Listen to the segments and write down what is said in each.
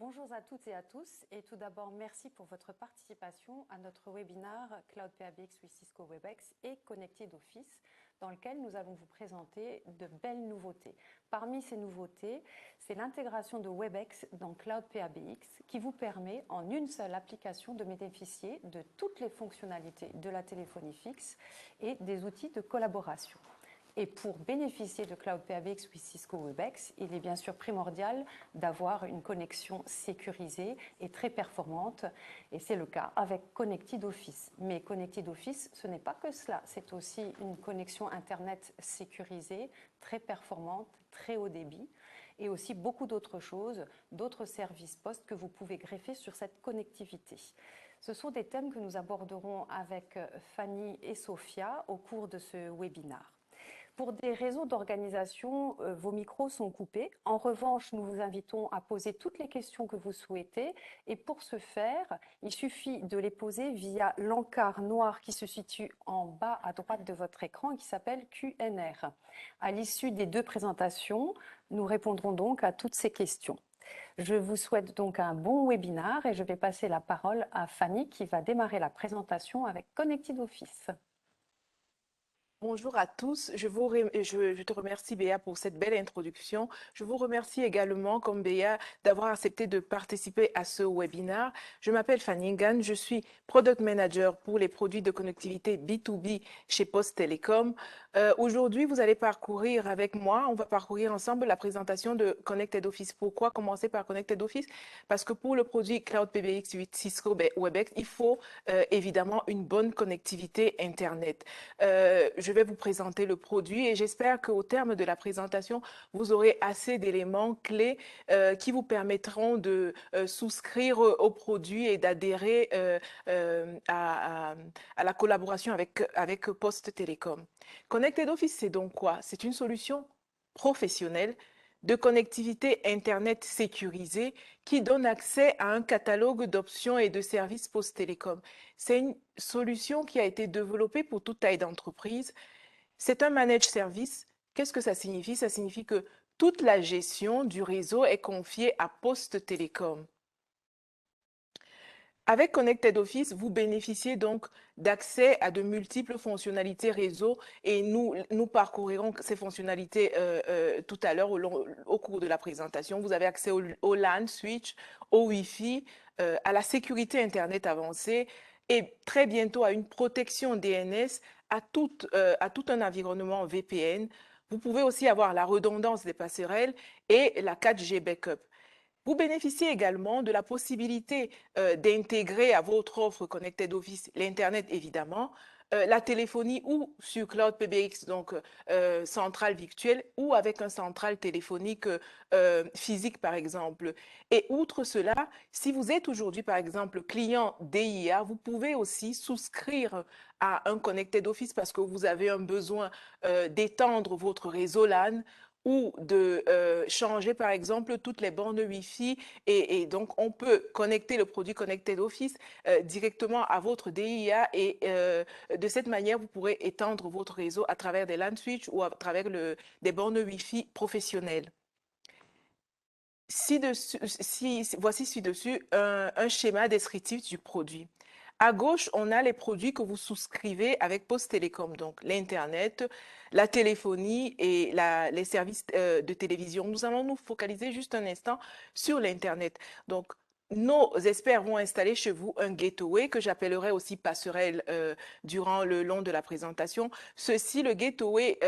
Bonjour à toutes et à tous et tout d'abord merci pour votre participation à notre webinaire Cloud PABX with Cisco Webex et Connected Office dans lequel nous allons vous présenter de belles nouveautés. Parmi ces nouveautés, c'est l'intégration de Webex dans Cloud PABX qui vous permet en une seule application de bénéficier de toutes les fonctionnalités de la téléphonie fixe et des outils de collaboration. Et pour bénéficier de Cloud PABX with Cisco Webex, il est bien sûr primordial d'avoir une connexion sécurisée et très performante. Et c'est le cas avec Connected Office. Mais Connected Office, ce n'est pas que cela. C'est aussi une connexion Internet sécurisée, très performante, très haut débit. Et aussi beaucoup d'autres choses, d'autres services post que vous pouvez greffer sur cette connectivité. Ce sont des thèmes que nous aborderons avec Fanny et Sophia au cours de ce webinaire. Pour des raisons d'organisation, vos micros sont coupés. En revanche, nous vous invitons à poser toutes les questions que vous souhaitez. Et pour ce faire, il suffit de les poser via l'encart noir qui se situe en bas à droite de votre écran et qui s'appelle QNR. À l'issue des deux présentations, nous répondrons donc à toutes ces questions. Je vous souhaite donc un bon webinaire et je vais passer la parole à Fanny qui va démarrer la présentation avec Connected Office. Bonjour à tous, je te remercie Béa pour cette belle introduction. Je vous remercie également comme Béa d'avoir accepté de participer à ce webinaire. Je m'appelle Fanny Ngan, je suis Product Manager pour les produits de connectivité B2B chez Post Telecom. Aujourd'hui, vous allez parcourir avec moi, on va parcourir ensemble la présentation de Connected Office. Pourquoi commencer par Connected Office? Parce que pour le produit Cloud PBX 8 Cisco Webex, il faut évidemment une bonne connectivité Internet. Je vais vous présenter le produit et j'espère qu'au terme de la présentation, vous aurez assez d'éléments clés qui vous permettront de souscrire au produit et d'adhérer à la collaboration avec Post Telecom. Connected Office, c'est donc quoi? C'est une solution professionnelle de connectivité Internet sécurisée qui donne accès à un catalogue d'options et de services Post Telecom. C'est une solution qui a été développée pour toute taille d'entreprise. C'est un managed service. Qu'est-ce que ça signifie? Ça signifie que toute la gestion du réseau est confiée à Post Telecom. Avec Connected Office, vous bénéficiez donc d'accès à de multiples fonctionnalités réseau et nous parcourirons ces fonctionnalités tout à l'heure au cours de la présentation. Vous avez accès au LAN switch, au Wi-Fi, à la sécurité Internet avancée et très bientôt à une protection DNS, à tout un environnement VPN. Vous pouvez aussi avoir la redondance des passerelles et la 4G backup. Vous bénéficiez également de la possibilité d'intégrer à votre offre Connected Office l'Internet, évidemment, la téléphonie ou sur Cloud PBX, donc centrale virtuelle, ou avec un central téléphonique physique, par exemple. Et outre cela, si vous êtes aujourd'hui, par exemple, client DIA, vous pouvez aussi souscrire à un Connected Office parce que vous avez un besoin d'étendre votre réseau LAN ou de changer par exemple toutes les bornes Wi-Fi et donc on peut connecter le produit Connected Office directement à votre DIA et de cette manière vous pourrez étendre votre réseau à travers des LAN switch ou à travers des bornes Wi-Fi professionnelles. Voici ci-dessus un schéma descriptif du produit. À gauche, on a les produits que vous souscrivez avec Post Telecom, donc l'Internet, la téléphonie et les services de télévision. Nous allons nous focaliser juste un instant sur l'Internet. Donc, nos experts vont installer chez vous un gateway que j'appellerai aussi passerelle durant le long de la présentation. Le gateway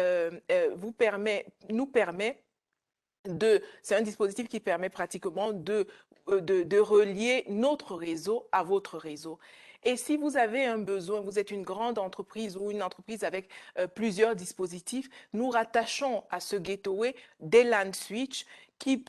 nous permet c'est un dispositif qui permet pratiquement de relier notre réseau à votre réseau. Et si vous avez un besoin, vous êtes une grande entreprise ou une entreprise avec plusieurs dispositifs, nous rattachons à ce gateway des LAN switch qui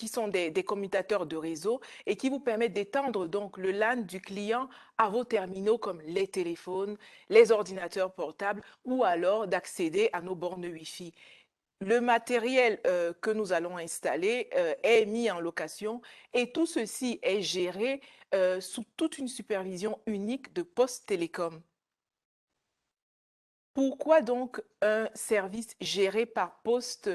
sont des commutateurs de réseau et qui vous permettent d'étendre donc le LAN du client à vos terminaux comme les téléphones, les ordinateurs portables ou alors d'accéder à nos bornes Wi-Fi. Le matériel que nous allons installer est mis en location et tout ceci est géré sous toute une supervision unique de Post Telecom. Pourquoi donc un service géré par Post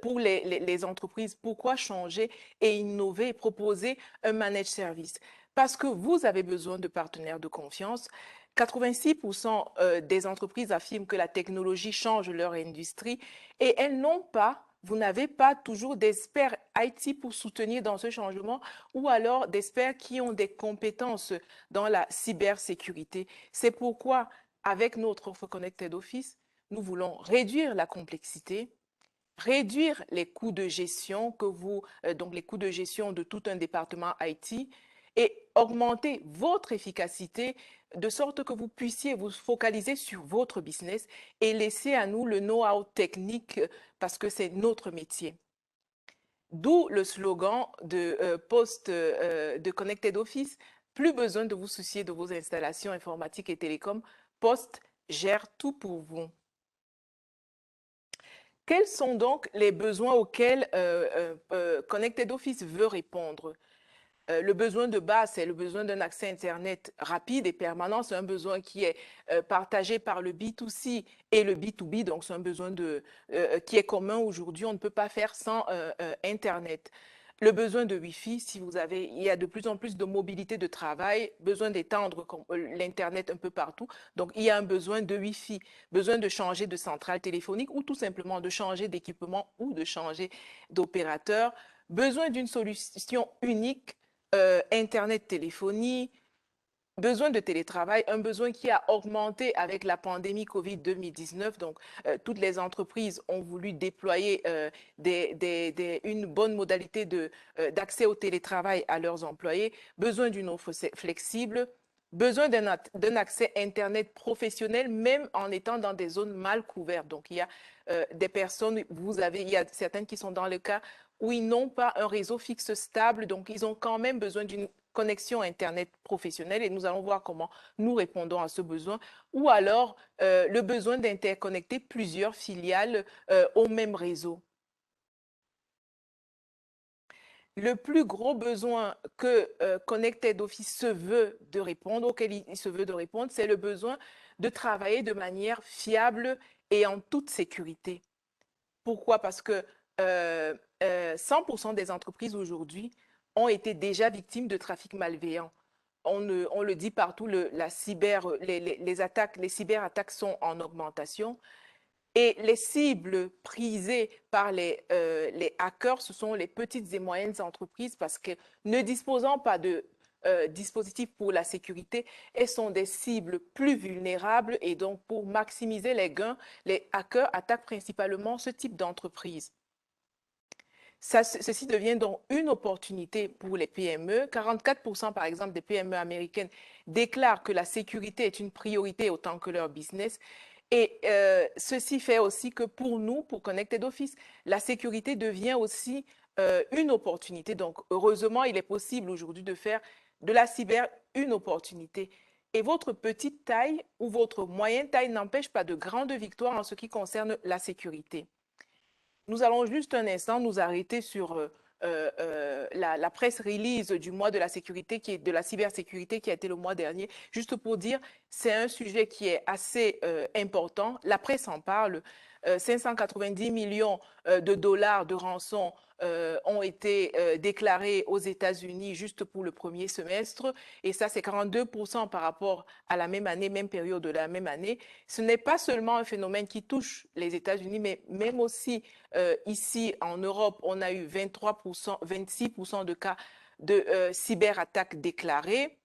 pour les entreprises, pourquoi changer et innover et proposer un managed service? Parce que vous avez besoin de partenaires de confiance. 86% des entreprises affirment que la technologie change leur industrie et elles n'ont pas, vous n'avez pas toujours d'experts IT pour soutenir dans ce changement ou alors d'experts qui ont des compétences dans la cybersécurité. C'est pourquoi, avec notre offre Connected Office, nous voulons réduire la complexité, réduire les coûts de gestion donc les coûts de gestion de tout un département IT et augmenter votre efficacité de sorte que vous puissiez vous focaliser sur votre business et laisser à nous le know-how technique parce que c'est notre métier. D'où le slogan de Connected Office, plus besoin de vous soucier de vos installations informatiques et télécoms, Post gère tout pour vous. Quels sont donc les besoins auxquels Connected Office veut répondre? Le besoin de base, c'est le besoin d'un accès Internet rapide et permanent. C'est un besoin qui est partagé par le B2C et le B2B. Donc, c'est un besoin qui est commun aujourd'hui. On ne peut pas faire sans Internet. Le besoin de Wi-Fi, il y a de plus en plus de mobilité de travail, besoin d'étendre l'Internet un peu partout. Donc, il y a un besoin de Wi-Fi, besoin de changer de centrale téléphonique ou tout simplement de changer d'équipement ou de changer d'opérateur. Besoin d'une solution unique, Internet, téléphonie, besoin de télétravail, un besoin qui a augmenté avec la pandémie Covid-2019. Donc, toutes les entreprises ont voulu déployer une bonne modalité d'accès au télétravail à leurs employés. Besoin d'une offre flexible, besoin d'un accès Internet professionnel, même en étant dans des zones mal couvertes. Donc, il y a des personnes, il y a certaines qui sont dans le cas où ils n'ont pas un réseau fixe stable, donc ils ont quand même besoin d'une connexion Internet professionnelle et nous allons voir comment nous répondons à ce besoin. Ou alors le besoin d'interconnecter plusieurs filiales au même réseau. Le plus gros besoin que Connected Office se veut de répondre, auquel il se veut de répondre, c'est le besoin de travailler de manière fiable et en toute sécurité. Pourquoi? Parce que 100% des entreprises aujourd'hui ont été déjà victimes de trafic malveillant. On le dit partout, les cyberattaques sont en augmentation. Et les cibles prisées par les hackers, ce sont les petites et moyennes entreprises parce que ne disposant pas de dispositifs pour la sécurité, elles sont des cibles plus vulnérables et donc pour maximiser les gains, les hackers attaquent principalement ce type d'entreprise. Ceci devient donc une opportunité pour les PME. 44% par exemple des PME américaines déclarent que la sécurité est une priorité autant que leur business. Et ceci fait aussi que pour nous, pour Connected Office, la sécurité devient aussi une opportunité. Donc, heureusement, il est possible aujourd'hui de faire de la cyber une opportunité. Et votre petite taille ou votre moyenne taille n'empêche pas de grandes victoires en ce qui concerne la sécurité. Nous allons juste un instant nous arrêter sur la presse release du mois de la sécurité, de la cybersécurité qui a été le mois dernier, juste pour dire, c'est un sujet qui est assez important. La presse en parle. 590 millions de dollars de rançon ont été déclarés aux États-Unis juste pour le premier semestre. Et ça, c'est 42% par rapport à la même année, même période de la même année. Ce n'est pas seulement un phénomène qui touche les États-Unis, mais même aussi ici en Europe, on a eu 23%, 26% de cas de cyberattaques déclarées.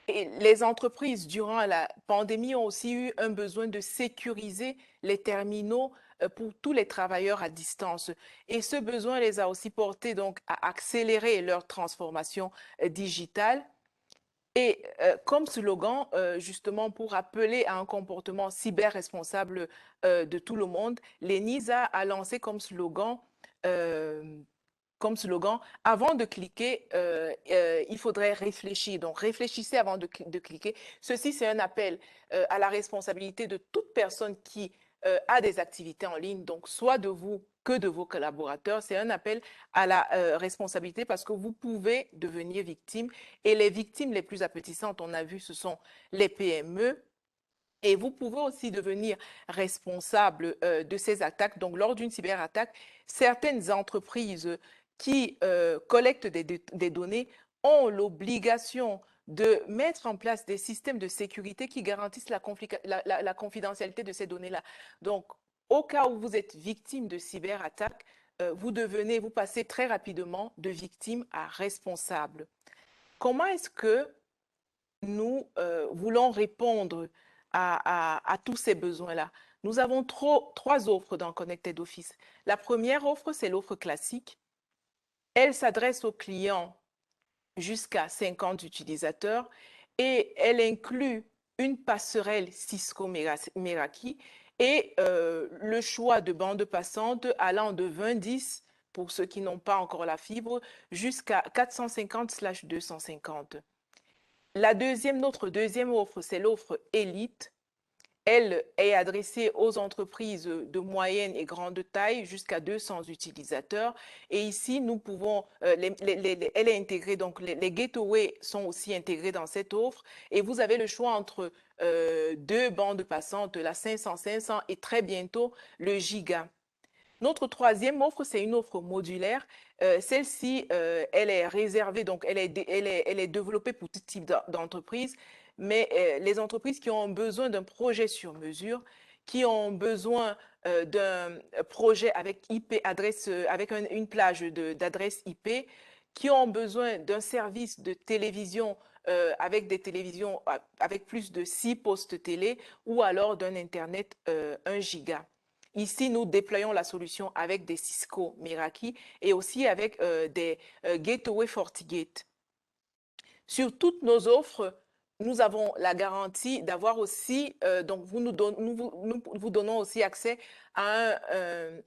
Et les entreprises, durant la pandémie, ont aussi eu un besoin de sécuriser les terminaux pour tous les travailleurs à distance. Et ce besoin les a aussi portés donc, à accélérer leur transformation digitale. Et comme slogan, justement, pour appeler à un comportement cyber-responsable de tout le monde, l'ENISA a lancé comme slogan, avant de cliquer, il faudrait réfléchir. Donc, réfléchissez avant de cliquer. Ceci, c'est un appel à la responsabilité de toute personne qui a des activités en ligne, donc soit de vous que de vos collaborateurs. C'est un appel à la responsabilité parce que vous pouvez devenir victime. Et les victimes les plus appétissantes, on a vu, ce sont les PME, Et vous pouvez aussi devenir responsable de ces attaques. Donc, lors d'une cyberattaque, certaines entreprises qui collectent des données ont l'obligation de mettre en place des systèmes de sécurité qui garantissent la confidentialité de ces données-là. Donc, au cas où vous êtes victime de cyberattaque, vous passez très rapidement de victime à responsable. Comment est-ce que nous voulons répondre à tous ces besoins-là? Nous avons trois offres dans Connected Office. La première offre, c'est l'offre classique. Elle s'adresse aux clients jusqu'à 50 utilisateurs et elle inclut une passerelle Cisco Meraki et le choix de bandes passantes allant de 2010 pour ceux qui n'ont pas encore la fibre jusqu'à 450/250. Notre deuxième offre, c'est l'offre Elite. Elle est adressée aux entreprises de moyenne et grande taille jusqu'à 200 utilisateurs. Et ici, nous pouvons, elle est intégrée, donc les gateways sont aussi intégrés dans cette offre. Et vous avez le choix entre deux bandes passantes, la 500/500 et très bientôt le Giga. Notre troisième offre, c'est une offre modulaire. Celle-ci, elle est réservée, donc elle est développée pour tout type d'entreprise, mais les entreprises qui ont besoin d'un projet sur mesure, qui ont besoin d'un projet avec IP adresse, avec une plage d'adresse IP, qui ont besoin d'un service de télévision avec des télévisions avec plus de 6 postes télé ou alors d'un Internet 1 giga. Ici, nous déployons la solution avec des Cisco Meraki et aussi avec des Gateway FortiGate. Sur toutes nos offres, nous avons la garantie d'avoir aussi, donc nous vous donnons aussi accès à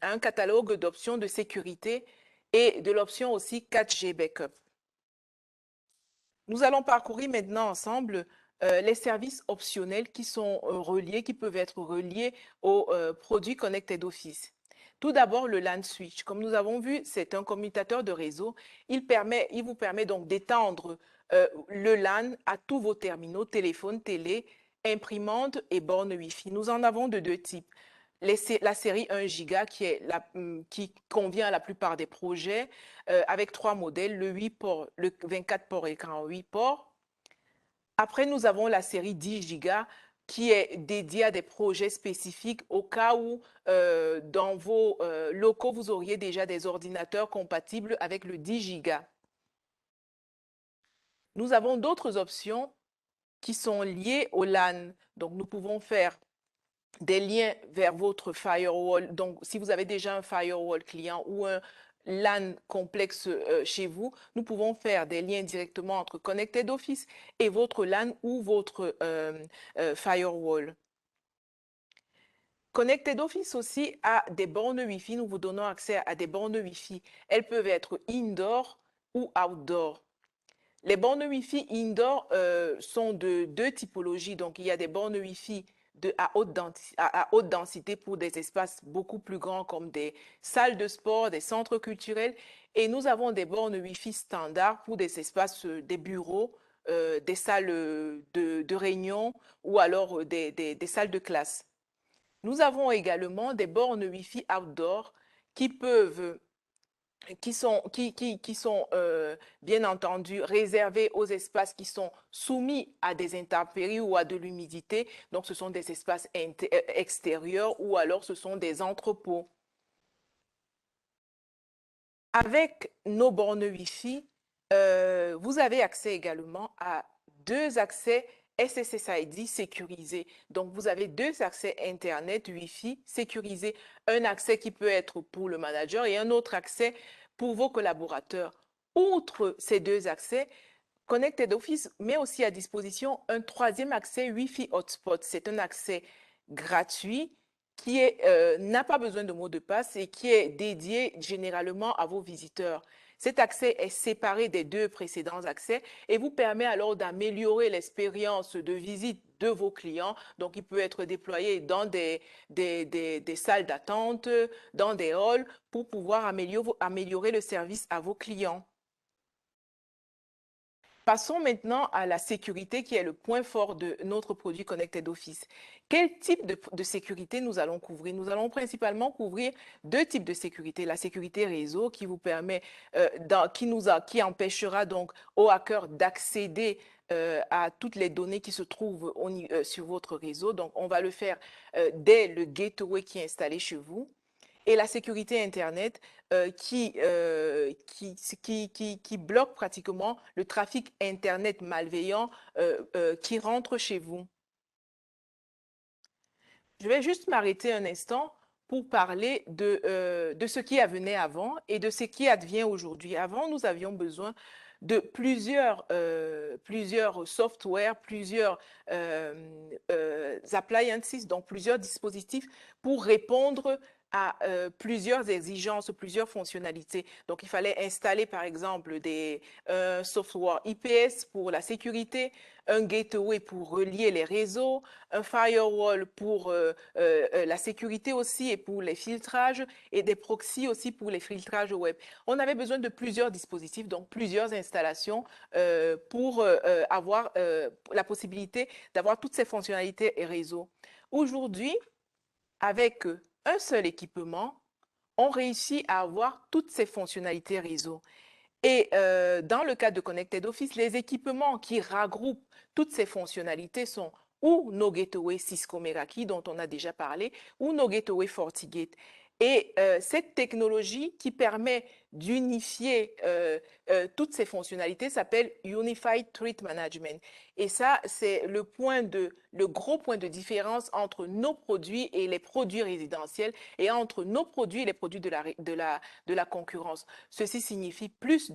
un catalogue d'options de sécurité et de l'option aussi 4G Backup. Nous allons parcourir maintenant ensemble les services optionnels qui peuvent être reliés aux produits Connected Office. Tout d'abord, le LAN switch. Comme nous avons vu, c'est un commutateur de réseau. Il vous permet donc d'étendre le LAN à tous vos terminaux, téléphones, télé, imprimantes et bornes Wi-Fi. Nous en avons de deux types. La série 1 giga qui convient à la plupart des projets avec trois modèles, le 8 ports, le 24 ports écran 8 ports. Après, nous avons la série 10 giga qui est dédiée à des projets spécifiques au cas où dans vos locaux, vous auriez déjà des ordinateurs compatibles avec le 10 giga. Nous avons d'autres options qui sont liées au LAN. Donc, nous pouvons faire des liens vers votre firewall. Donc, si vous avez déjà un firewall client ou un LAN complexe chez vous, nous pouvons faire des liens directement entre Connected Office et votre LAN ou votre firewall. Connected Office aussi a des bornes Wi-Fi. Nous vous donnons accès à des bornes Wi-Fi. Elles peuvent être indoor ou outdoor. Les bornes Wi-Fi indoor sont de deux typologies. Donc, il y a des bornes Wi-Fi à haute densité pour des espaces beaucoup plus grands comme des salles de sport, des centres culturels. Et nous avons des bornes Wi-Fi standards pour des espaces, des bureaux, des salles de réunion ou alors des salles de classe. Nous avons également des bornes Wi-Fi outdoor qui sont bien entendu réservés aux espaces qui sont soumis à des intempéries ou à de l'humidité. Donc, ce sont des espaces extérieurs ou alors ce sont des entrepôts. Avec nos bornes Wi-Fi, vous avez accès également à deux accès SSSID sécurisés. Donc, vous avez deux accès Internet Wi-Fi sécurisés. Un accès qui peut être pour le manager et un autre accès pour vos collaborateurs. Outre ces deux accès, Connected Office met aussi à disposition un troisième accès Wi-Fi Hotspot. C'est un accès gratuit qui n'a pas besoin de mot de passe et qui est dédié généralement à vos visiteurs. Cet accès est séparé des deux précédents accès et vous permet alors d'améliorer l'expérience de visite de vos clients. Donc, il peut être déployé dans des salles d'attente, dans des halls pour pouvoir améliorer le service à vos clients. Passons maintenant à la sécurité qui est le point fort de notre produit Connected Office. Quel type de sécurité nous allons couvrir? Nous allons principalement couvrir deux types de sécurité. La sécurité réseau qui vous permet, qui empêchera donc aux hackers d'accéder à toutes les données qui se trouvent sur votre réseau. Donc, on va le faire dès le gateway qui est installé chez vous. Et la sécurité Internet qui bloque pratiquement le trafic Internet malveillant qui rentre chez vous. Je vais juste m'arrêter un instant pour parler de ce qui advenait avant et de ce qui advient aujourd'hui. Avant, nous avions besoin de plusieurs softwares, plusieurs appliances, donc plusieurs dispositifs pour répondre à plusieurs exigences, plusieurs fonctionnalités. Donc, il fallait installer, par exemple, des software IPS pour la sécurité, un gateway pour relier les réseaux, un firewall pour la sécurité aussi et pour les filtrages et des proxys aussi pour les filtrages web. On avait besoin de plusieurs dispositifs, donc plusieurs installations pour avoir la possibilité d'avoir toutes ces fonctionnalités et réseaux. Aujourd'hui, avec un seul équipement, on réussit à avoir toutes ces fonctionnalités réseau. Et dans le cas de Connected Office, les équipements qui regroupent toutes ces fonctionnalités sont ou nos gateways Cisco Meraki, dont on a déjà parlé, ou nos gateways FortiGate. Et cette technologie qui permet d'unifier toutes ces fonctionnalités s'appelle Unified Threat Management. Et ça, c'est le gros point de différence entre nos produits et les produits résidentiels et entre nos produits et les produits de la concurrence. Ceci signifie plus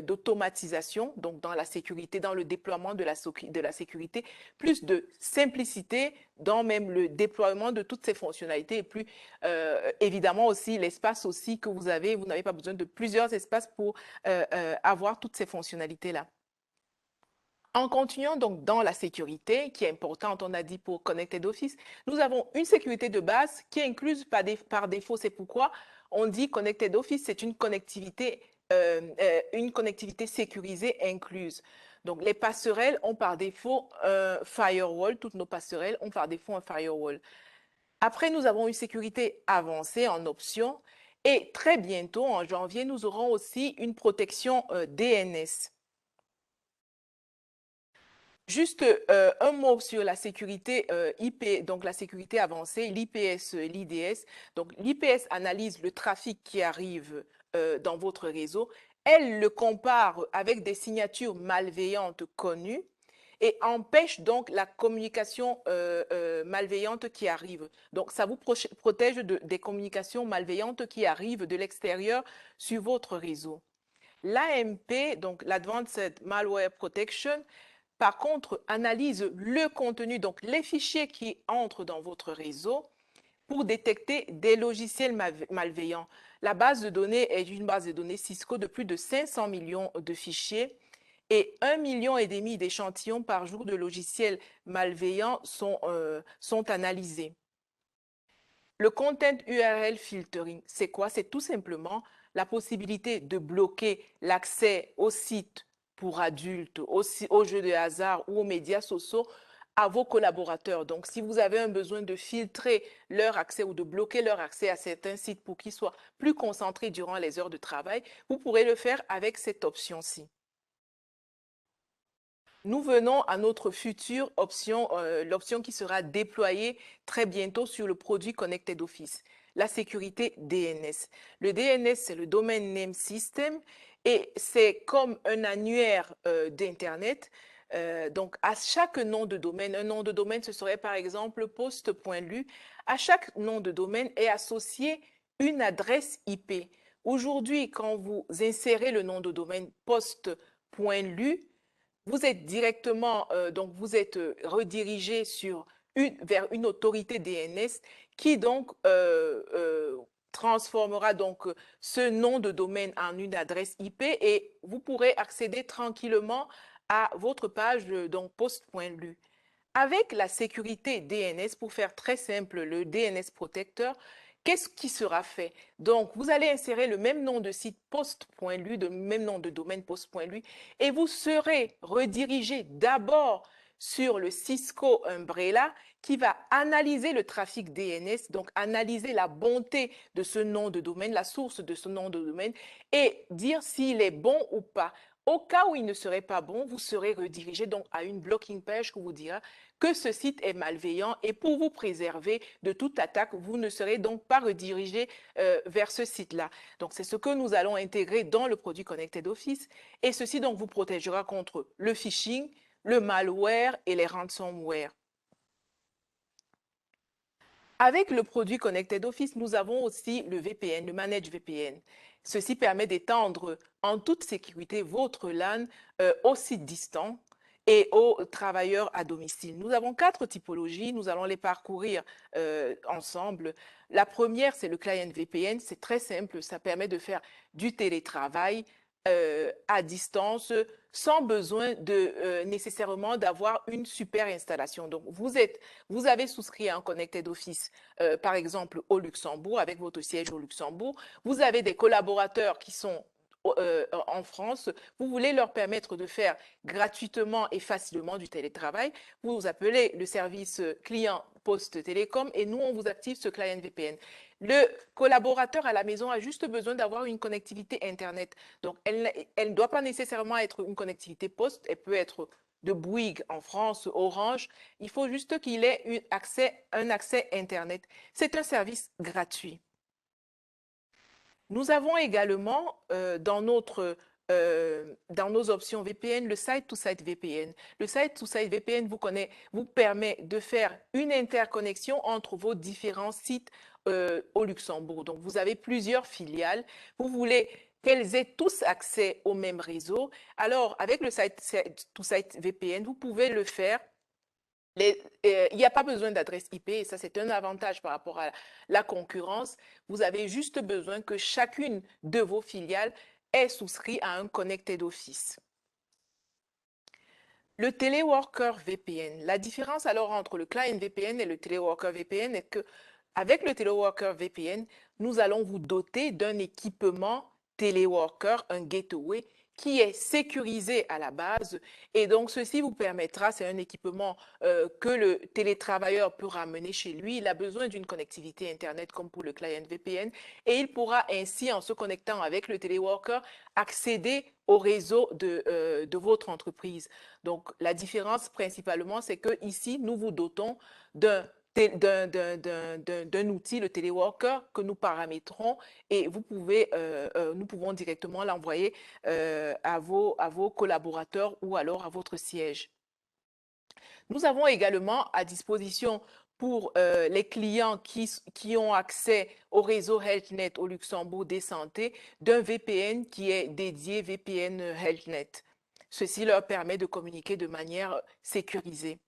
d'automatisation, donc dans la sécurité, dans le déploiement de la sécurité, plus de simplicité dans même le déploiement de toutes ces fonctionnalités et plus évidemment aussi l'espace aussi que vous avez, vous n'avez pas besoin de plusieurs espaces pour avoir toutes ces fonctionnalités-là. En continuant donc dans la sécurité, qui est importante, on a dit pour Connected Office, nous avons une sécurité de base qui est incluse par défaut. C'est pourquoi on dit Connected Office, c'est une connectivité sécurisée incluse. Donc, les passerelles ont par défaut un firewall. Toutes nos passerelles ont par défaut un firewall. Après, nous avons une sécurité avancée en option. Et très bientôt, en janvier, nous aurons aussi une protection DNS. Juste un mot sur la sécurité IP, donc la sécurité avancée, l'IPS, l'IDS. Donc, l'IPS analyse le trafic qui arrive dans votre réseau. Elle le compare avec des signatures malveillantes connues et empêche donc la communication malveillante qui arrive. Donc, ça vous protège des communications malveillantes qui arrivent de l'extérieur sur votre réseau. L'AMP, donc l'Advanced Malware Protection, par contre, analyse le contenu, donc les fichiers qui entrent dans votre réseau pour détecter des logiciels malveillants. La base de données est une base de données Cisco de plus de 500 millions de fichiers et 1,5 million d'échantillons par jour de logiciels malveillants sont analysés. Le Content URL Filtering, c'est quoi? C'est tout simplement la possibilité de bloquer l'accès aux sites pour adultes, aux jeux de hasard ou aux médias sociaux à vos collaborateurs. Donc, si vous avez un besoin de filtrer leur accès ou de bloquer leur accès à certains sites pour qu'ils soient plus concentrés durant les heures de travail, vous pourrez le faire avec cette option-ci. Nous venons à notre future option, l'option qui sera déployée très bientôt sur le produit Connected Office, la sécurité DNS. Le DNS, c'est le Domain Name System et c'est comme un annuaire d'Internet. Donc, à chaque nom de domaine, un nom de domaine, ce serait par exemple post.lu. À chaque nom de domaine est associé une adresse IP. Aujourd'hui, quand vous insérez le nom de domaine post.lu, vous êtes directement, donc vous êtes redirigé vers une autorité DNS qui donc transformera donc ce nom de domaine en une adresse IP et vous pourrez accéder tranquillement à votre page donc post.lu. Avec la sécurité DNS, pour faire très simple, le DNS protecteur, qu'est-ce qui sera fait? Donc, vous allez insérer le même nom de site post.lui, le même nom de domaine post.lui, et vous serez redirigé d'abord sur le Cisco Umbrella qui va analyser le trafic DNS, donc analyser la bonté de ce nom de domaine, la source de ce nom de domaine, et dire s'il est bon ou pas. Au cas où il ne serait pas bon, vous serez redirigé donc à une blocking page qui vous dira que ce site est malveillant et pour vous préserver de toute attaque, vous ne serez donc pas redirigé vers ce site-là. Donc, c'est ce que nous allons intégrer dans le produit Connected Office et ceci donc vous protégera contre le phishing, le malware et les ransomware. Avec le produit Connected Office, nous avons aussi le VPN, le Managed VPN. Ceci permet d'étendre en toute sécurité votre LAN aux sites distants et aux travailleurs à domicile. Nous avons 4 typologies, nous allons les parcourir ensemble. La première, c'est le Client VPN, c'est très simple, ça permet de faire du télétravail à distance sans besoin de nécessairement d'avoir une super installation. Donc, vous avez souscrit à un Connected Office, par exemple, au Luxembourg, avec votre siège au Luxembourg. Vous avez des collaborateurs qui sont en France. Vous voulez leur permettre de faire gratuitement et facilement du télétravail. Vous vous appelez le service client Poste Télécom et nous, on vous active ce client VPN. Le collaborateur à la maison a juste besoin d'avoir une connectivité Internet. Donc, elle ne doit pas nécessairement être une connectivité poste, elle peut être de Bouygues en France, Orange. Il faut juste qu'il ait un accès Internet. C'est un service gratuit. Nous avons également dans nos options VPN, le Site-to-Site VPN. Le Site-to-Site VPN vous permet de faire une interconnexion entre vos différents sites au Luxembourg. Donc, vous avez plusieurs filiales. Vous voulez qu'elles aient tous accès au même réseau. Alors, avec le Site-to-Site VPN, vous pouvez le faire. Il n'y a pas besoin d'adresse IP et ça, c'est un avantage par rapport à la concurrence. Vous avez juste besoin que chacune de vos filiales ait souscrit à un Connected Office. Le Teleworker VPN. La différence alors entre le Client VPN et le Teleworker VPN est que avec le Teleworker VPN, nous allons vous doter d'un équipement Teleworker, un gateway, qui est sécurisé à la base. Et donc, ceci vous permettra, c'est un équipement que le télétravailleur peut ramener chez lui. Il a besoin d'une connectivité Internet comme pour le Client VPN. Et il pourra ainsi, en se connectant avec le Teleworker, accéder au réseau de votre entreprise. Donc, la différence principalement, c'est que ici, nous vous dotons d'un outil, le Teleworker, que nous paramétrons et nous pouvons directement l'envoyer à vos collaborateurs ou alors à votre siège. Nous avons également à disposition pour les clients qui ont accès au réseau HealthNet au Luxembourg des santé d'un VPN qui est dédié VPN HealthNet. Ceci leur permet de communiquer de manière sécurisée.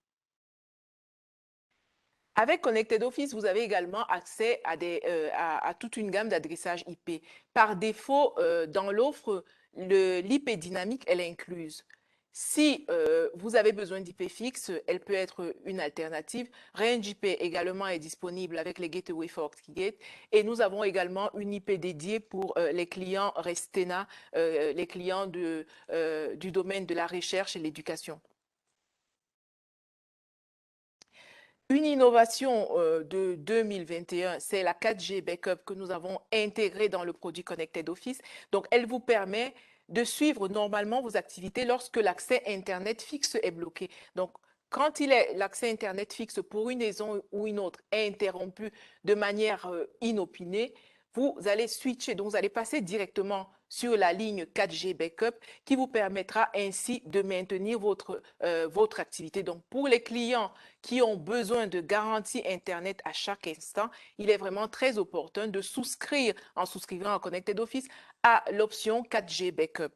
Avec Connected Office, vous avez également accès à toute une gamme d'adressages IP. Par défaut, dans l'offre, l'IP dynamique, elle est incluse. Si vous avez besoin d'IP fixe, elle peut être une alternative. Range IP également est disponible avec les Gateway FortiGate. Et nous avons également une IP dédiée pour les clients Restena, les clients du domaine de la recherche et l'éducation. Une innovation de 2021, c'est la 4G Backup que nous avons intégrée dans le produit Connected Office. Donc, elle vous permet de suivre normalement vos activités lorsque l'accès Internet fixe est bloqué. Donc, quand l'accès Internet fixe pour une raison ou une autre est interrompu de manière inopinée, vous allez switcher, donc vous allez passer directement sur la ligne 4G Backup qui vous permettra ainsi de maintenir votre activité. Donc, pour les clients qui ont besoin de garantie Internet à chaque instant, il est vraiment très opportun de souscrire, en souscrivant à Connected Office, à l'option 4G Backup.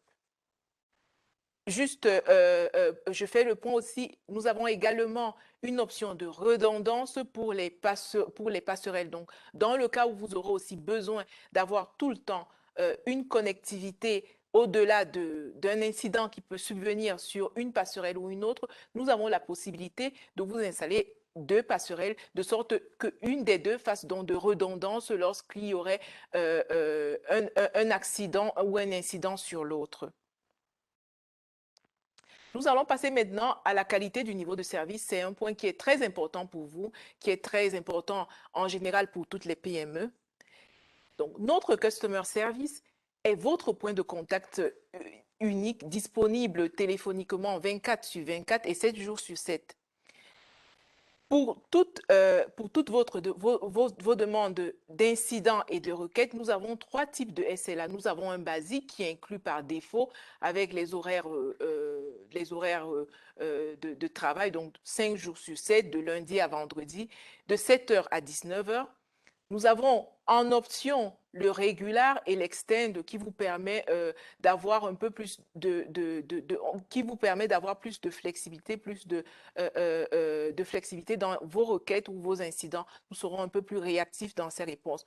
Juste, je fais le point aussi, nous avons également une option de redondance pour les passerelles. Donc, dans le cas où vous aurez aussi besoin d'avoir tout le temps une connectivité au-delà d'un incident qui peut subvenir sur une passerelle ou une autre, nous avons la possibilité de vous installer deux passerelles, de sorte qu'une des deux fasse donc de redondance lorsqu'il y aurait un accident ou un incident sur l'autre. Nous allons passer maintenant à la qualité du niveau de service. C'est un point qui est très important pour vous, qui est très important en général pour toutes les PME. Donc, notre Customer Service est votre point de contact unique, disponible téléphoniquement 24 sur 24 et 7 jours sur 7. Pour toutes vos demandes d'incidents et de requêtes, nous avons trois types de SLA. Nous avons un basique qui est inclus par défaut avec les horaires de travail, donc 5 jours sur 7, de lundi à vendredi, de 7h à 19h. Nous avons en option le régular et l'extend qui vous permet d'avoir un peu plus qui vous permet d'avoir plus de flexibilité, de flexibilité dans vos requêtes ou vos incidents. Nous serons un peu plus réactifs dans ces réponses.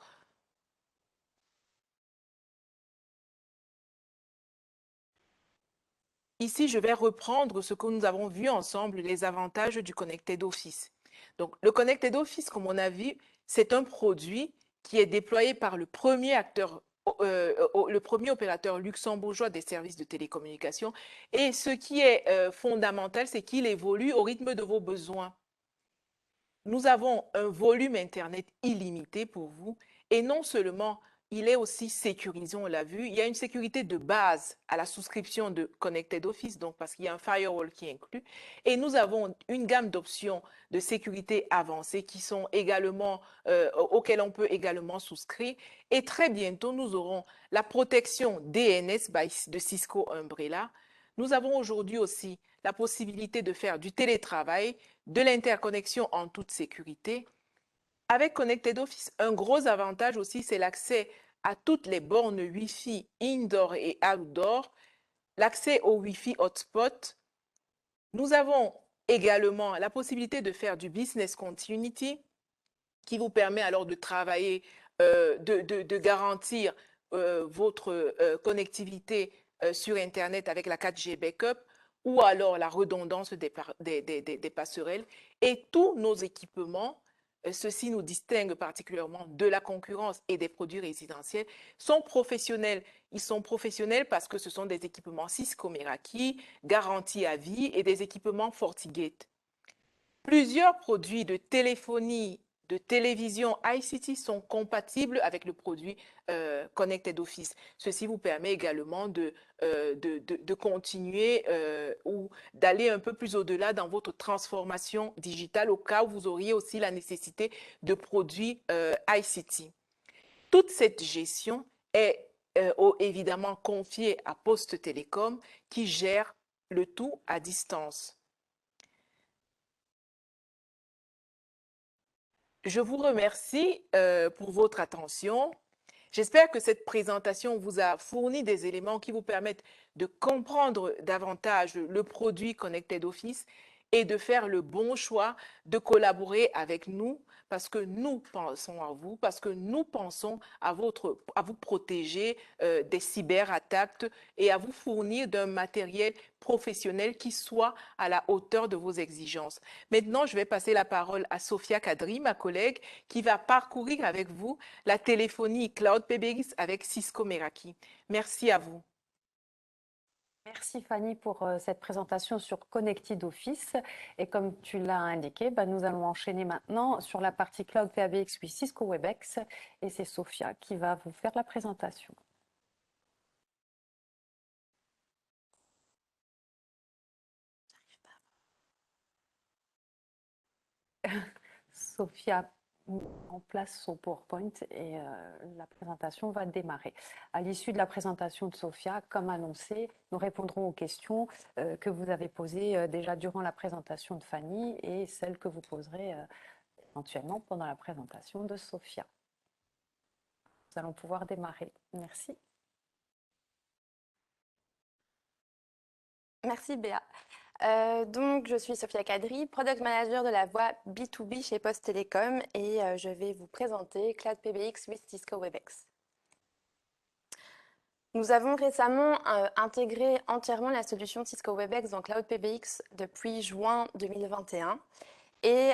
Ici, je vais reprendre ce que nous avons vu ensemble, les avantages du Connected Office. Donc, le Connected Office, comme on a vu, c'est un produit qui est déployé par le premier acteur, le premier opérateur luxembourgeois des services de télécommunications. Et ce qui est fondamental, c'est qu'il évolue au rythme de vos besoins. Nous avons un volume Internet illimité pour vous et non seulement il est aussi sécurisé, on l'a vu. Il y a une sécurité de base à la souscription de Connected Office, donc parce qu'il y a un firewall qui est inclus. Et nous avons une gamme d'options de sécurité avancées qui sont également, auxquelles on peut également souscrire. Et très bientôt, nous aurons la protection DNS de Cisco Umbrella. Nous avons aujourd'hui aussi la possibilité de faire du télétravail, de l'interconnexion en toute sécurité. Avec Connected Office, un gros avantage aussi, c'est l'accès à toutes les bornes Wi-Fi indoor et outdoor, l'accès au Wi-Fi hotspot. Nous avons également la possibilité de faire du business continuity qui vous permet alors de travailler, de garantir votre connectivité sur Internet avec la 4G backup ou alors la redondance des passerelles. Et tous nos équipements, ceci nous distingue particulièrement de la concurrence et des produits résidentiels, sont professionnels. Ils sont professionnels parce que ce sont des équipements Cisco Meraki, garantis à vie et des équipements FortiGate. Plusieurs produits de téléphonie, de télévision ICT sont compatibles avec le produit Connected Office. Ceci vous permet également de continuer ou d'aller un peu plus au-delà dans votre transformation digitale au cas où vous auriez aussi la nécessité de produits ICT. Toute cette gestion est évidemment confiée à Poste Télécom qui gère le tout à distance. Je vous remercie pour votre attention. J'espère que cette présentation vous a fourni des éléments qui vous permettent de comprendre davantage le produit Connected Office et de faire le bon choix de collaborer avec nous parce que nous pensons à vous, parce que nous pensons à vous protéger des cyberattaques et à vous fournir d'un matériel professionnel qui soit à la hauteur de vos exigences. Maintenant, je vais passer la parole à Sophia Kadri, ma collègue, qui va parcourir avec vous la téléphonie Cloud PBX avec Cisco Meraki. Merci à vous. Merci Fanny pour cette présentation sur Connected Office. Et comme tu l'as indiqué, nous allons enchaîner maintenant sur la partie Cloud PBX with Cisco Webex. Et c'est Sophia qui va vous faire la présentation. Sophia en place son PowerPoint et la présentation va démarrer. À l'issue de la présentation de Sophia, comme annoncé, nous répondrons aux questions que vous avez posées déjà durant la présentation de Fanny et celles que vous poserez éventuellement pendant la présentation de Sophia. Nous allons pouvoir démarrer. Merci. Merci Béa. Donc, je suis Sophia Kadri, Product Manager de la voie B2B chez Poste Télécom et je vais vous présenter Cloud PBX with Cisco Webex. Nous avons récemment intégré entièrement la solution Cisco Webex dans Cloud PBX depuis juin 2021 Et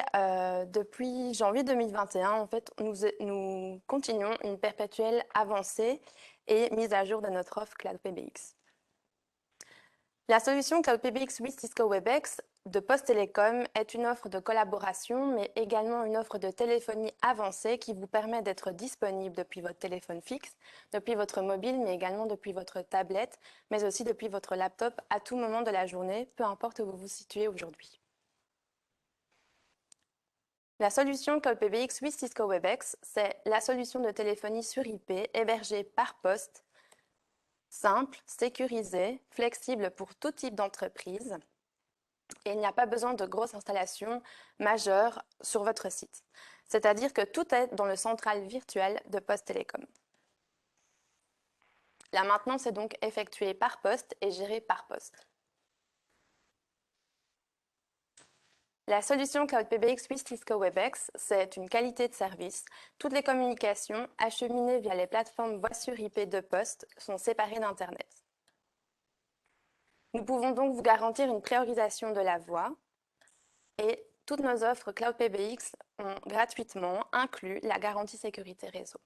depuis janvier 2021, en fait, nous continuons une perpétuelle avancée et mise à jour de notre offre Cloud PBX. La solution Cloud PBX with Cisco Webex de Poste Télécom est une offre de collaboration, mais également une offre de téléphonie avancée qui vous permet d'être disponible depuis votre téléphone fixe, depuis votre mobile, mais également depuis votre tablette, mais aussi depuis votre laptop à tout moment de la journée, peu importe où vous vous situez aujourd'hui. La solution Cloud PBX with Cisco Webex, c'est la solution de téléphonie sur IP hébergée par poste, simple, sécurisée, flexible pour tout type d'entreprise. Et il n'y a pas besoin de grosses installations majeures sur votre site. C'est-à-dire que tout est dans le central virtuel de Poste Télécom. La maintenance est donc effectuée par poste et gérée par poste. La solution Cloud PBX with Cisco Webex, c'est une qualité de service. Toutes les communications acheminées via les plateformes voix sur IP de poste sont séparées d'Internet. Nous pouvons donc vous garantir une priorisation de la voix et toutes nos offres Cloud PBX ont gratuitement inclus la garantie sécurité réseau.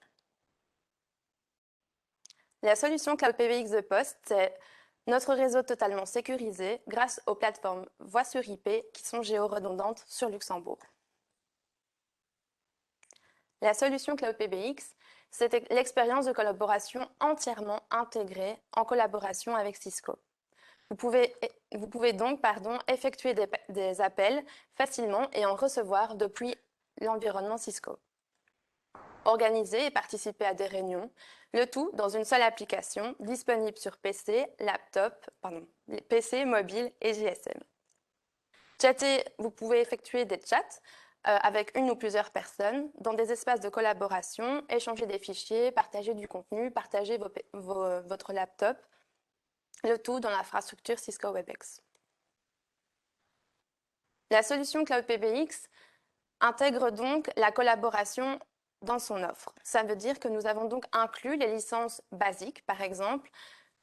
La solution Cloud PBX de Poste, c'est notre réseau totalement sécurisé grâce aux plateformes voix sur IP qui sont géoredondantes sur Luxembourg. La solution Cloud PBX, c'est l'expérience de collaboration entièrement intégrée en collaboration avec Cisco. Vous pouvez donc effectuer des appels facilement et en recevoir depuis l'environnement Cisco. Organiser et participer à des réunions, le tout dans une seule application disponible sur PC, PC, mobile et GSM. Chatter, vous pouvez effectuer des chats avec une ou plusieurs personnes dans des espaces de collaboration, échanger des fichiers, partager du contenu, partager votre laptop, le tout dans l'infrastructure Cisco Webex. La solution Cloud PBX intègre donc la collaboration dans son offre. Ça veut dire que nous avons donc inclus les licences basiques, par exemple,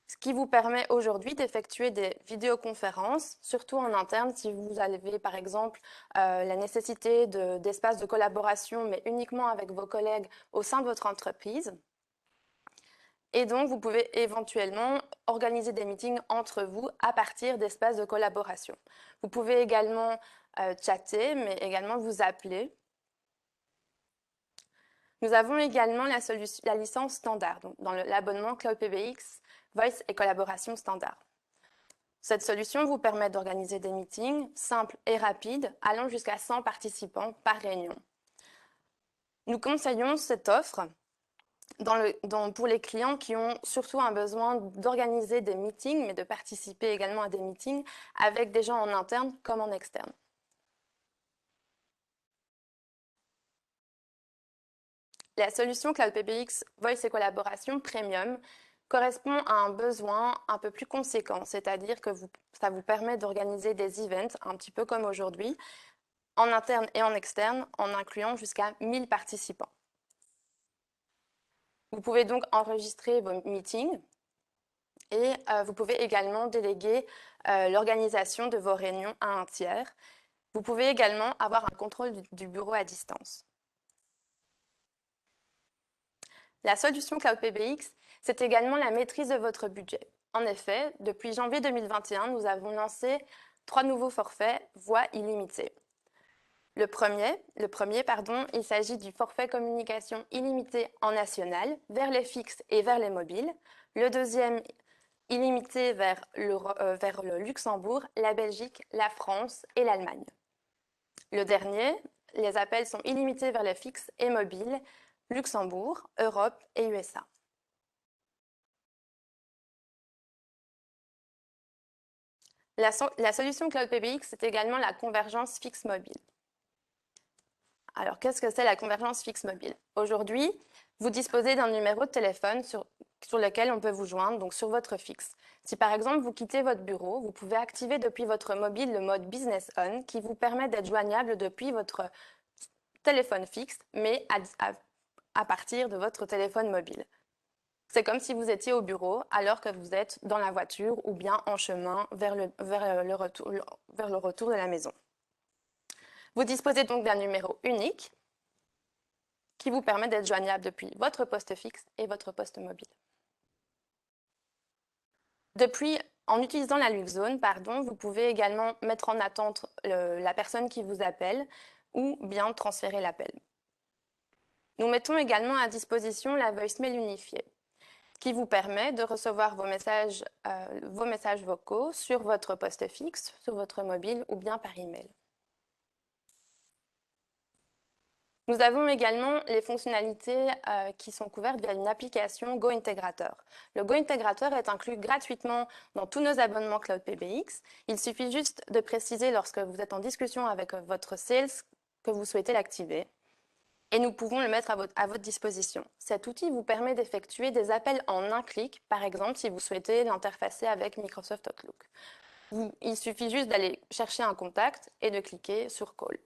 ce qui vous permet aujourd'hui d'effectuer des vidéoconférences, surtout en interne, si vous avez par exemple la nécessité d'espaces de collaboration, mais uniquement avec vos collègues au sein de votre entreprise. Et donc, vous pouvez éventuellement organiser des meetings entre vous à partir d'espaces de collaboration. Vous pouvez également chatter, mais également vous appeler. Nous avons également la licence standard, donc dans l'abonnement Cloud PBX, Voice et collaboration standard. Cette solution vous permet d'organiser des meetings simples et rapides, allant jusqu'à 100 participants par réunion. Nous conseillons cette offre pour les clients qui ont surtout un besoin d'organiser des meetings, mais de participer également à des meetings avec des gens en interne comme en externe. La solution Cloud PBX Voice et collaboration Premium correspond à un besoin un peu plus conséquent, c'est-à-dire que ça vous permet d'organiser des events, un petit peu comme aujourd'hui, en interne et en externe, en incluant jusqu'à 1000 participants. Vous pouvez donc enregistrer vos meetings et vous pouvez également déléguer l'organisation de vos réunions à un tiers. Vous pouvez également avoir un contrôle du bureau à distance. La solution Cloud PBX, c'est également la maîtrise de votre budget. En effet, depuis janvier 2021, nous avons lancé 3 nouveaux forfaits voix illimitée. Le premier, il s'agit du forfait communication illimité en national vers les fixes et vers les mobiles. Le deuxième, illimité vers le Luxembourg, la Belgique, la France et l'Allemagne. Le dernier, les appels sont illimités vers les fixes et mobiles, Luxembourg, Europe et USA. La solution Cloud PBX, c'est également la convergence fixe-mobile. Alors, qu'est-ce que c'est la convergence fixe-mobile? Aujourd'hui, vous disposez d'un numéro de téléphone sur lequel on peut vous joindre, donc sur votre fixe. Si par exemple, vous quittez votre bureau, vous pouvez activer depuis votre mobile le mode Business On qui vous permet d'être joignable depuis votre téléphone fixe, mais à partir de votre téléphone mobile. C'est comme si vous étiez au bureau alors que vous êtes dans la voiture ou bien en chemin vers le retour de la maison. Vous disposez donc d'un numéro unique qui vous permet d'être joignable depuis votre poste fixe et votre poste mobile. En utilisant la Luxe Zone, vous pouvez également mettre en attente la personne qui vous appelle ou bien transférer l'appel. Nous mettons également à disposition la voicemail unifiée, qui vous permet de recevoir vos messages vocaux sur votre poste fixe, sur votre mobile ou bien par email. Nous avons également les fonctionnalités qui sont couvertes via une application GoIntegrator. Le GoIntegrator est inclus gratuitement dans tous nos abonnements Cloud PBX. Il suffit juste de préciser lorsque vous êtes en discussion avec votre sales que vous souhaitez l'activer. Et nous pouvons le mettre à votre disposition. Cet outil vous permet d'effectuer des appels en un clic, par exemple si vous souhaitez l'interfacer avec Microsoft Outlook. Il suffit juste d'aller chercher un contact et de cliquer sur Call.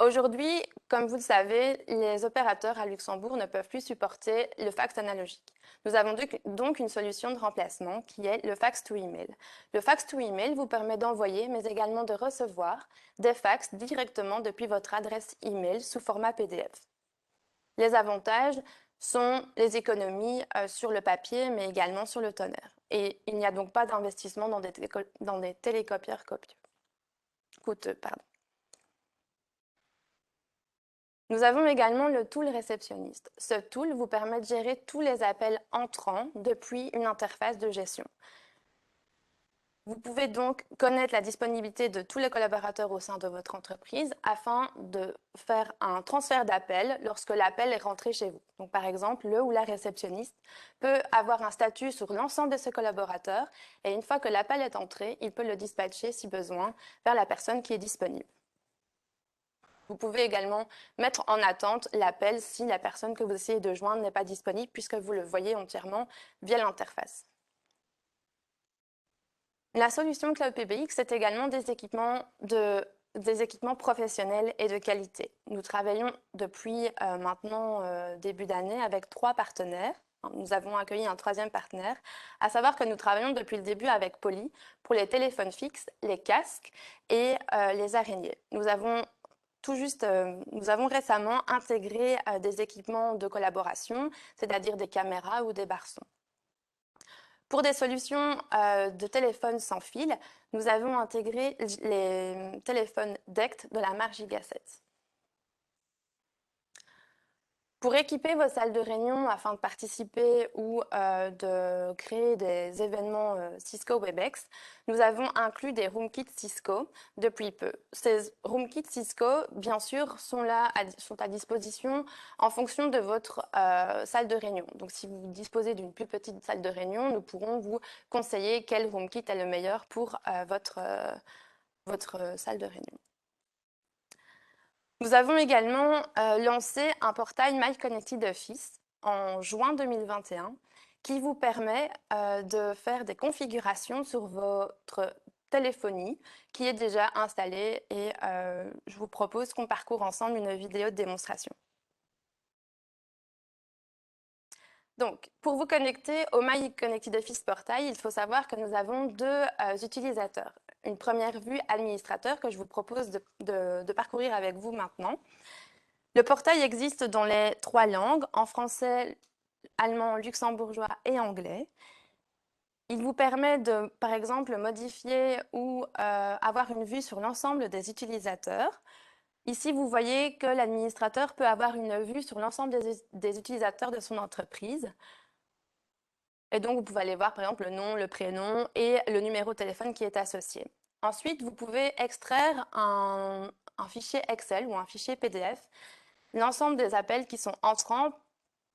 Aujourd'hui, comme vous le savez, les opérateurs à Luxembourg ne peuvent plus supporter le fax analogique. Nous avons donc une solution de remplacement qui est le fax to email. Le fax to email vous permet d'envoyer, mais également de recevoir des fax directement depuis votre adresse email sous format PDF. Les avantages sont les économies sur le papier, mais également sur le tonnerre. Et il n'y a donc pas d'investissement dans des télécopieurs coûteux. Nous avons également le tool réceptionniste. Ce tool vous permet de gérer tous les appels entrants depuis une interface de gestion. Vous pouvez donc connaître la disponibilité de tous les collaborateurs au sein de votre entreprise afin de faire un transfert d'appel lorsque l'appel est rentré chez vous. Donc, par exemple, le ou la réceptionniste peut avoir un statut sur l'ensemble de ses collaborateurs et une fois que l'appel est entré, il peut le dispatcher si besoin vers la personne qui est disponible. Vous pouvez également mettre en attente l'appel si la personne que vous essayez de joindre n'est pas disponible puisque vous le voyez entièrement via l'interface. La solution Cloud PBX, c'est également des équipements professionnels et de qualité. Nous travaillons depuis maintenant début d'année avec 3 partenaires. Nous avons accueilli un 3e partenaire, à savoir que nous travaillons depuis le début avec Poly pour les téléphones fixes, les casques et les araignées. Nous avons récemment intégré des équipements de collaboration, c'est-à-dire des caméras ou des barres-sons. Pour des solutions de téléphone sans fil, nous avons intégré les téléphones DECT de la marque Gigaset. Pour équiper vos salles de réunion afin de participer ou de créer des événements Cisco Webex, nous avons inclus des HomeKit Cisco depuis peu. Ces HomeKit Cisco, bien sûr, sont à disposition en fonction de votre salle de réunion. Donc, si vous disposez d'une plus petite salle de réunion, nous pourrons vous conseiller quel HomeKit est le meilleur pour votre salle de réunion. Nous avons également lancé un portail My Connected Office en juin 2021 qui vous permet de faire des configurations sur votre téléphonie qui est déjà installée et je vous propose qu'on parcourt ensemble une vidéo de démonstration. Donc, pour vous connecter au My Connected Office portail, il faut savoir que nous avons 2 utilisateurs. Une première vue administrateur que je vous propose de parcourir avec vous maintenant. Le portail existe dans les 3 langues, en français, allemand, luxembourgeois et anglais. Il vous permet de, par exemple, modifier ou avoir une vue sur l'ensemble des utilisateurs. Ici, vous voyez que l'administrateur peut avoir une vue sur l'ensemble des utilisateurs de son entreprise. Et donc, vous pouvez aller voir, par exemple, le nom, le prénom et le numéro de téléphone qui est associé. Ensuite, vous pouvez extraire un fichier Excel ou un fichier PDF, l'ensemble des appels qui sont entrants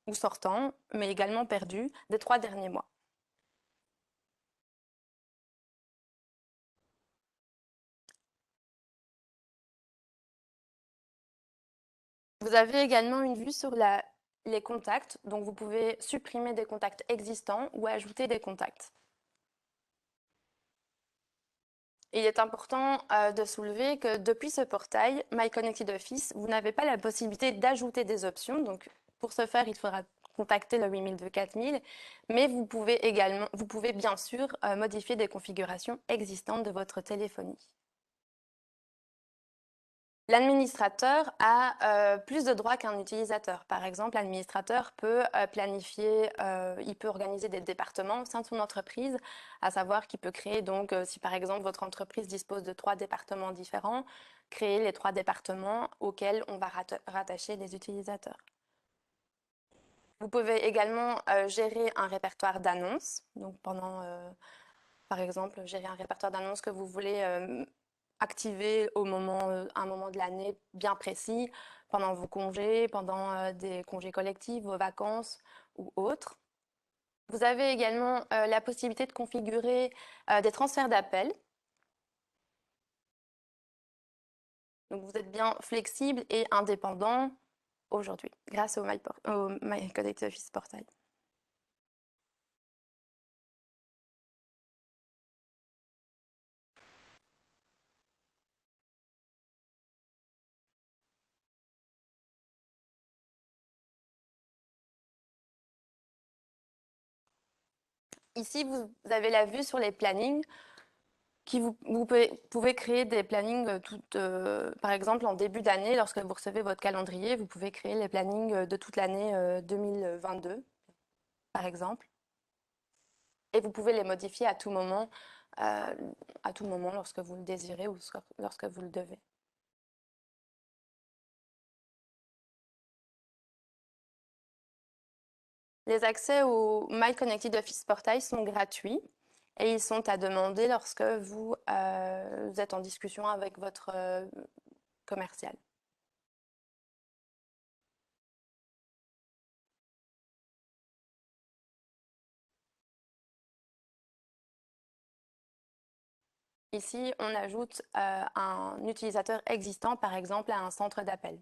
ou sortants, mais également perdus, des 3 derniers mois. Vous avez également une vue sur les contacts, donc vous pouvez supprimer des contacts existants ou ajouter des contacts. Il est important de soulever que depuis ce portail, My Connected Office, vous n'avez pas la possibilité d'ajouter des options. Donc, pour ce faire, il faudra contacter le 8002 4000, mais vous pouvez bien sûr modifier des configurations existantes de votre téléphonie. L'administrateur a plus de droits qu'un utilisateur. Par exemple, l'administrateur peut planifier, il peut organiser des départements au sein de son entreprise, à savoir qu'il peut créer donc, si par exemple votre entreprise dispose de 3 départements différents, créer les 3 départements auxquels on va rattacher les utilisateurs. Vous pouvez également gérer un répertoire d'annonces. Donc par exemple, gérer un répertoire d'annonces que vous voulez activer à un moment de l'année bien précis, pendant vos congés, pendant des congés collectifs, vos vacances ou autres. Vous avez également la possibilité de configurer des transferts d'appels. Donc vous êtes bien flexible et indépendant aujourd'hui grâce au My Connected Office Portail. Ici, vous avez la vue sur les plannings. Vous pouvez créer des plannings, par exemple, en début d'année, lorsque vous recevez votre calendrier, vous pouvez créer les plannings de toute l'année 2022, par exemple. Et vous pouvez les modifier à tout moment lorsque vous le désirez ou lorsque vous le devez. Les accès au My Connected Office Portail sont gratuits et ils sont à demander lorsque vous êtes en discussion avec votre commercial. Ici, on ajoute un utilisateur existant, par exemple, à un centre d'appel.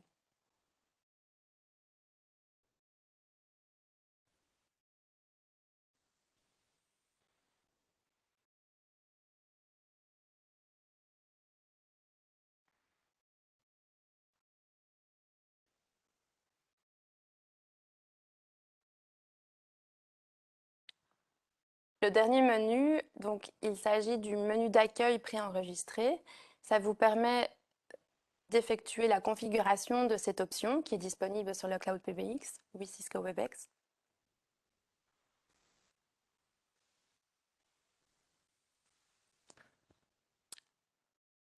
Le dernier menu, donc, il s'agit du menu d'accueil préenregistré. Ça vous permet d'effectuer la configuration de cette option qui est disponible sur le Cloud PBX ou Cisco Webex.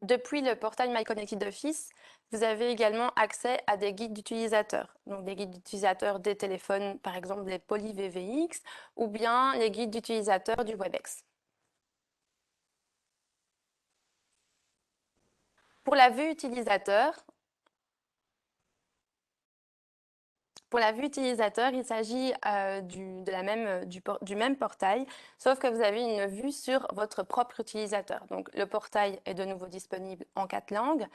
Depuis le portail My Connected Office, vous avez également accès à des guides d'utilisateurs. Donc des guides d'utilisateurs des téléphones, par exemple des Poly VVX, ou bien les guides d'utilisateurs du Webex. Pour la vue utilisateur, il s'agit du même portail, sauf que vous avez une vue sur votre propre utilisateur. Donc, le portail est de nouveau disponible en 4 langues.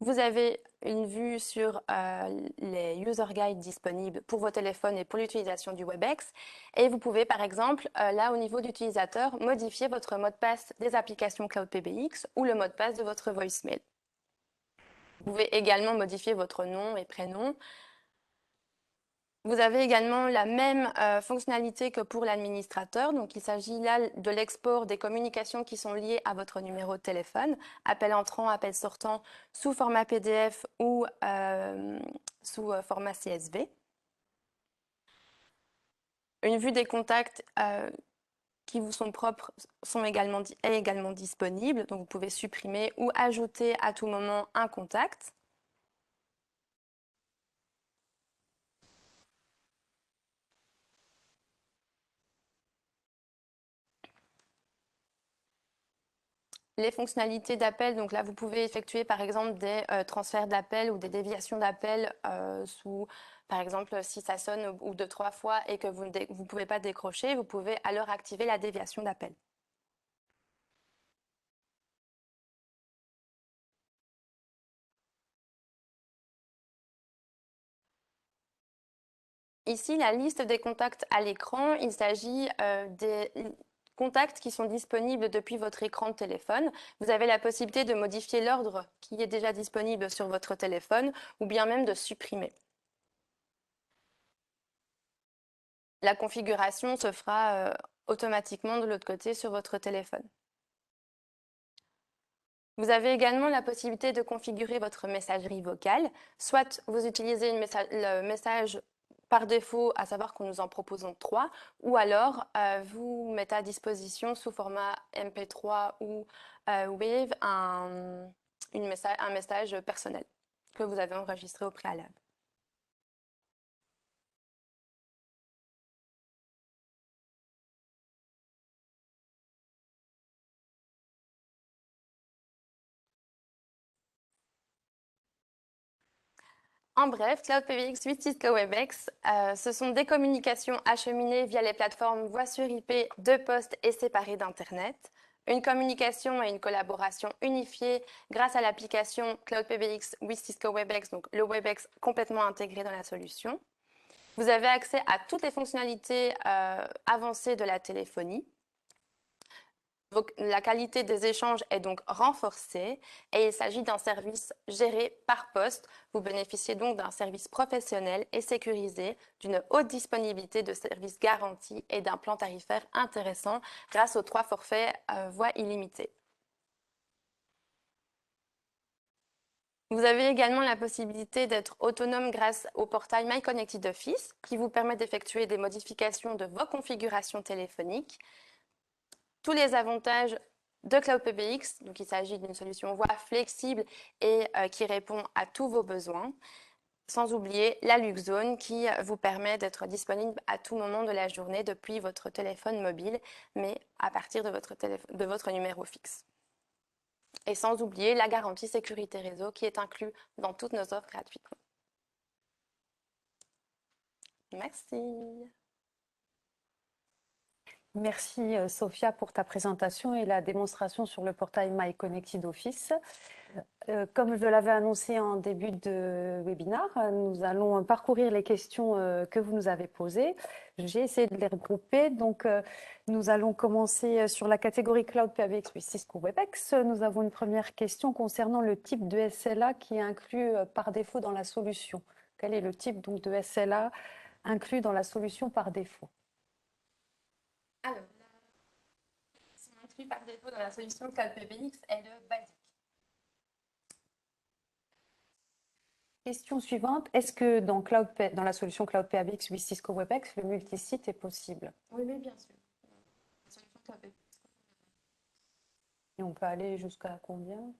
Vous avez une vue sur les user guides disponibles pour vos téléphones et pour l'utilisation du Webex. Et vous pouvez, par exemple, là, au niveau d'utilisateur, modifier votre mot de passe des applications Cloud PBX ou le mot de passe de votre voicemail. Vous pouvez également modifier votre nom et prénom. Vous avez également la même fonctionnalité que pour l'administrateur. Donc, il s'agit là de l'export des communications qui sont liées à votre numéro de téléphone, appel entrant, appel sortant, sous format PDF ou sous format CSV. Une vue des contacts qui vous sont propres est également disponible. Donc, vous pouvez supprimer ou ajouter à tout moment un contact. Les fonctionnalités d'appel, donc là, vous pouvez effectuer par exemple des transferts d'appel ou des déviations d'appel par exemple, si ça sonne ou 2-3 fois et que vous ne pouvez pas décrocher, vous pouvez alors activer la déviation d'appel. Ici, la liste des contacts à l'écran, il s'agit des contacts qui sont disponibles depuis votre écran de téléphone. Vous avez la possibilité de modifier l'ordre qui est déjà disponible sur votre téléphone ou bien même de supprimer. La configuration se fera automatiquement de l'autre côté sur votre téléphone. Vous avez également la possibilité de configurer votre messagerie vocale. Soit vous utilisez le message par défaut, à savoir que nous en proposons 3, ou alors vous mettez à disposition sous format MP3 ou Wave un message personnel que vous avez enregistré au préalable. En bref, Cloud PBX 8 Cisco WebEx, ce sont des communications acheminées via les plateformes voix sur IP de poste et séparées d'Internet. Une communication et une collaboration unifiées grâce à l'application Cloud PBX with Cisco WebEx, donc le WebEx complètement intégré dans la solution. Vous avez accès à toutes les fonctionnalités avancées de la téléphonie. La qualité des échanges est donc renforcée et il s'agit d'un service géré par poste. Vous bénéficiez donc d'un service professionnel et sécurisé, d'une haute disponibilité de services garantis et d'un plan tarifaire intéressant grâce aux 3 forfaits voix illimitée. Vous avez également la possibilité d'être autonome grâce au portail My Connected Office qui vous permet d'effectuer des modifications de vos configurations téléphoniques. Tous les avantages de Cloud PBX, donc il s'agit d'une solution voix flexible et qui répond à tous vos besoins, sans oublier la Lux Zone qui vous permet d'être disponible à tout moment de la journée depuis votre téléphone mobile, mais à partir de votre numéro fixe. Et sans oublier la garantie sécurité réseau qui est inclue dans toutes nos offres gratuitement. Merci. Merci Sophia pour ta présentation et la démonstration sur le portail My Connected Office. Comme je l'avais annoncé en début de webinaire, nous allons parcourir les questions que vous nous avez posées. J'ai essayé de les regrouper. Donc, nous allons commencer sur la catégorie Cloud PBX with Cisco WebEx. Nous avons une première question concernant le type de SLA qui est inclus par défaut dans la solution. Quel est le type donc, de SLA inclus dans la solution par défaut? Alors, ce qui est inclus par défaut dans la solution Cloud PBX est le basique. Question suivante, est-ce que dans la solution Cloud PBX with Cisco WebEx, le multisite est possible? Oui, bien sûr. La solution Cloud PBX. Et on peut aller jusqu'à combien?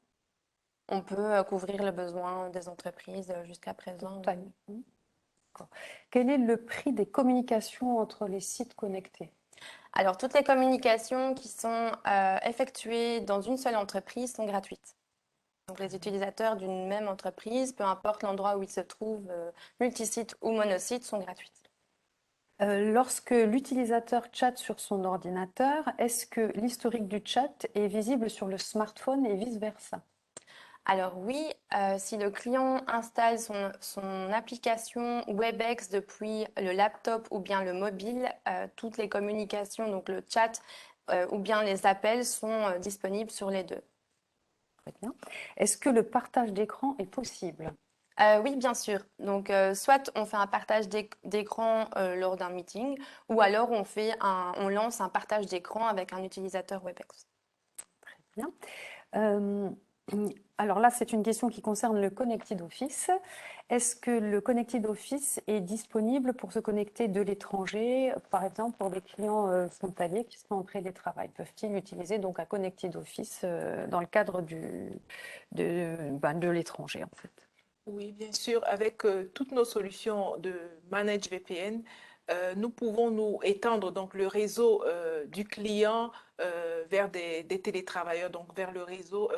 On peut couvrir le besoin des entreprises jusqu'à présent. Quel est le prix des communications entre les sites connectés? Alors, toutes les communications qui sont effectuées dans une seule entreprise sont gratuites. Donc, les utilisateurs d'une même entreprise, peu importe l'endroit où ils se trouvent, multisite ou monosite, sont gratuites. Lorsque l'utilisateur chatte sur son ordinateur, est-ce que l'historique du chat est visible sur le smartphone et vice-versa? Alors oui, si le client installe son application WebEx depuis le laptop ou bien le mobile, toutes les communications, donc le chat ou bien les appels sont disponibles sur les deux. Très bien. Est-ce que le partage d'écran est possible? Oui, bien sûr. Donc, soit on fait un partage d'écran lors d'un meeting, ou alors on lance un partage d'écran avec un utilisateur WebEx. Très bien. Alors là, c'est une question qui concerne le Connected Office. Est-ce que le Connected Office est disponible pour se connecter de l'étranger, par exemple pour des clients frontaliers qui sont en télétravail? Peuvent-ils utiliser donc un Connected Office dans le cadre de l'étranger en fait? Oui, bien sûr, avec toutes nos solutions de Manage VPN, nous pouvons nous étendre donc le réseau du client vers des télétravailleurs, donc vers le réseau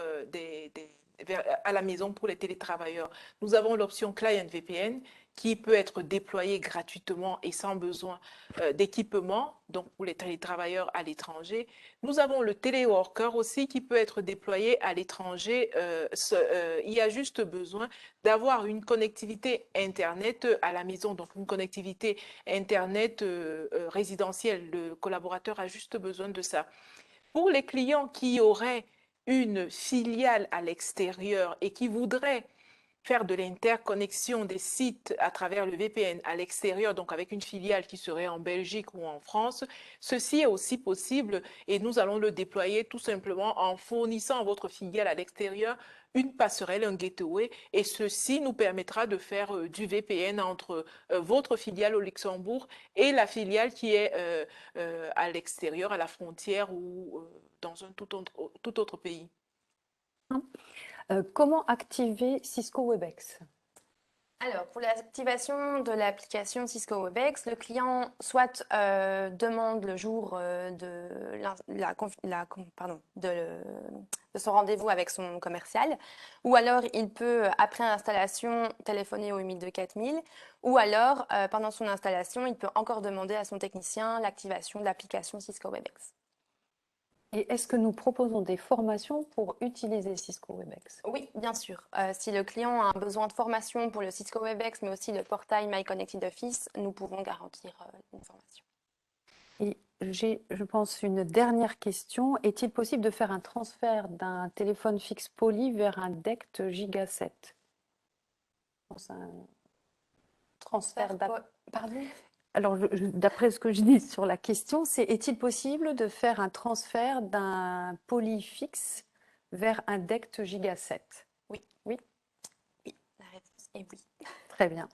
à la maison pour les télétravailleurs. Nous avons l'option Client VPN qui peut être déployée gratuitement et sans besoin d'équipement, donc pour les télétravailleurs à l'étranger. Nous avons le Teleworker aussi qui peut être déployé à l'étranger. Il y a juste besoin d'avoir une connectivité Internet à la maison, donc une connectivité Internet résidentielle. Le collaborateur a juste besoin de ça. Pour les clients qui auraient une filiale à l'extérieur et qui voudraient faire de l'interconnexion des sites à travers le VPN à l'extérieur, donc avec une filiale qui serait en Belgique ou en France, ceci est aussi possible et nous allons le déployer tout simplement en fournissant à votre filiale à l'extérieur une passerelle, un gateway, et ceci nous permettra de faire du VPN entre votre filiale au Luxembourg et la filiale qui est à l'extérieur, à la frontière ou dans un tout autre pays. Comment activer Cisco Webex? Alors, pour l'activation de l'application Cisco Webex, le client soit demande le jour de son rendez-vous avec son commercial, ou alors il peut, après l'installation, téléphoner au 8002 4000, ou alors, pendant son installation, il peut encore demander à son technicien l'activation de l'application Cisco Webex. Et est-ce que nous proposons des formations pour utiliser Cisco Webex? Oui, bien sûr. Si le client a un besoin de formation pour le Cisco Webex, mais aussi le portail My Connected Office, nous pouvons garantir une formation. Et j'ai, je pense, une dernière question. Est-il possible de faire un transfert d'un téléphone fixe Poly vers un DECT Giga 7? Un transfert Pardon? Alors, d'après ce que je dis sur la question, c'est est-il possible de faire un transfert d'un Poly fixe vers un DECT Giga 7? Oui. Oui. Oui, la réponse est oui. Très bien.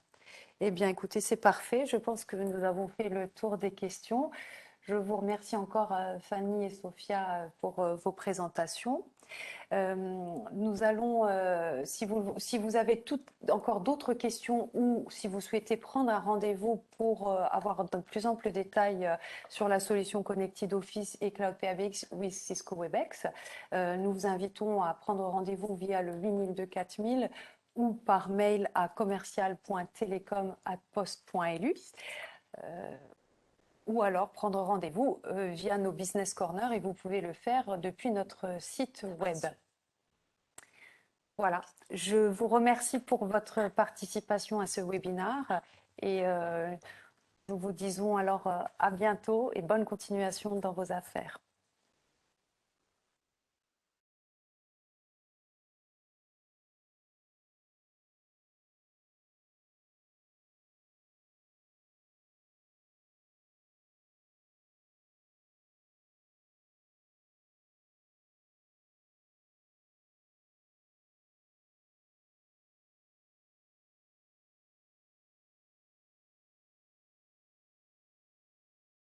Eh bien, écoutez, c'est parfait. Je pense que nous avons fait le tour des questions. Je vous remercie encore, Fanny et Sophia, pour vos présentations. Nous allons, si vous avez encore d'autres questions ou si vous souhaitez prendre un rendez-vous pour avoir de plus amples détails sur la solution Connected Office et Cloud PBX with Cisco Webex, nous vous invitons à prendre rendez-vous via le 8002 4000 ou par mail à commercial.telecom@poste.lu. Ou alors prendre rendez-vous via nos business corners et vous pouvez le faire depuis notre site web. Voilà, je vous remercie pour votre participation à ce webinaire et nous vous disons alors à bientôt et bonne continuation dans vos affaires.